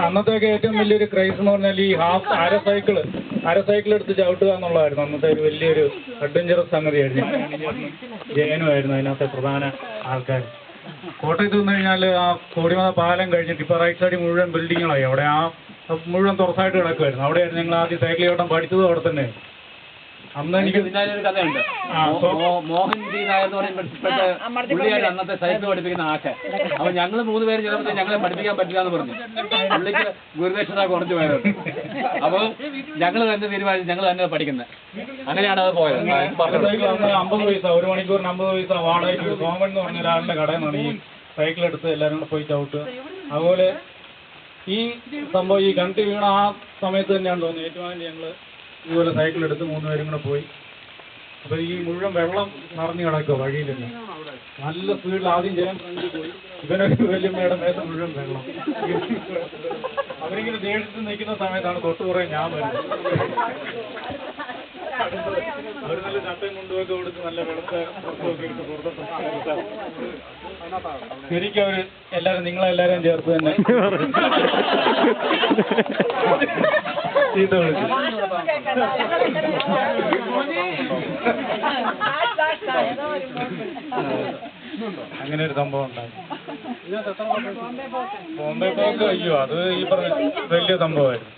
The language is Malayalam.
അന്നത്തെയൊക്കെ ഏറ്റവും വലിയൊരു ക്രൈസ് എന്ന് പറഞ്ഞാൽ ഈ അര സൈക്കിൾ എടുത്ത് ചവിട്ടുക എന്നുള്ളതായിരുന്നു അന്നത്തെ ഒരു വലിയൊരു അഡ്വഞ്ചറസ് സംഗതിയായിരുന്നു. ജയനുമായിരുന്നു അതിനകത്തെ പ്രധാന ആൾക്കാർ. കോട്ടയത്ത് നിന്ന് കഴിഞ്ഞാൽ ആ കോടിമത പാലം കഴിഞ്ഞിട്ട് ഇപ്പോൾ റൈറ്റ് സൈഡിൽ മുഴുവൻ ബിൽഡിങ്ങുകളായി. അവിടെ ആ മുഴുവൻ തുറസായിട്ട് കിടക്കുമായിരുന്നു. അവിടെയായിരുന്നു ഞങ്ങൾ ആദ്യം സൈക്കിൾ ചവിട്ടാൻ പഠിച്ചതും അവിടെ തന്നെ. അന്ന് എനിക്ക് ഒരു കഥയുണ്ട്. മോഹൻ ജി നായർ എന്ന് പറയുമ്പോൾ പുള്ളിയാണ് അന്നത്തെ സൈക്കിൾ പഠിപ്പിക്കുന്ന ആശ. അപ്പൊ ഞങ്ങൾ 3 പേര് ചിലപ്പോൾ ഞങ്ങളെ പഠിപ്പിക്കാൻ പറ്റില്ല എന്ന് പറഞ്ഞു. പുള്ളിക്ക് ഗുരുദക്ഷിണ കുറച്ച് പോയത്. അപ്പോൾ ഞങ്ങൾ തന്നെ തീരുമാനിച്ചു ഞങ്ങൾ തന്നെ പഠിക്കുന്നത്. അങ്ങനെയാണ് അത് പോയത്. 50 പൈസ, 1 മണിക്കൂറിന് 50 പൈസ വാടകയ്ക്ക് കോമൺ എന്ന് പറഞ്ഞ ഒരാളുടെ കടയിൽ നിന്നാണ് ഈ സൈക്കിൾ എടുത്ത് എല്ലാവരും കൂടെ പോയി ചവിട്ടുക. അതുപോലെ ഈ സംഭവം ഈ കണ്ടി വീണ ആ സമയത്ത് തന്നെയാണ് തോന്നുന്നത് ഏറ്റുമാനൂർ ഞങ്ങൾ ഇതുപോലെ സൈക്കിൾ എടുത്ത് 3 പേരും കൂടെ പോയി. അപ്പോൾ ഈ മുഴുവൻ വെള്ളം നിറഞ്ഞു കിടക്കുക വഴിയിലല്ല. നല്ല സ്പീഡിൽ ആദ്യം ജയൻ ഫ്രണ്ടിൽ പോയി. ഇവനൊരു വല്യമ്മയുടെ മേത്ത് മുഴുവൻ വെള്ളം. അവരിങ്ങനെ ദേഷ്യത്തിൽ നിൽക്കുന്ന സമയത്താണ് തൊട്ടുപുറേ ഞാൻ വരുന്നത്. അവർ നല്ല ചട്ടയും കൊണ്ടുപോയി കൊടുത്ത് നല്ല വെളുത്ത ഒക്കെ ഇട്ട് പുറത്തോട്ട് ശരിക്കും അവര് എല്ലാവരും നിങ്ങളെല്ലാവരും ചേർത്ത് തന്നെ ചീത്ത വിളിച്ചു. അങ്ങനെ ഒരു സംഭവം ഉണ്ടായി. ബോംബെ പോക്ക് അയ്യോ അത് ഈ പറഞ്ഞ വലിയ സംഭവമായിരുന്നു.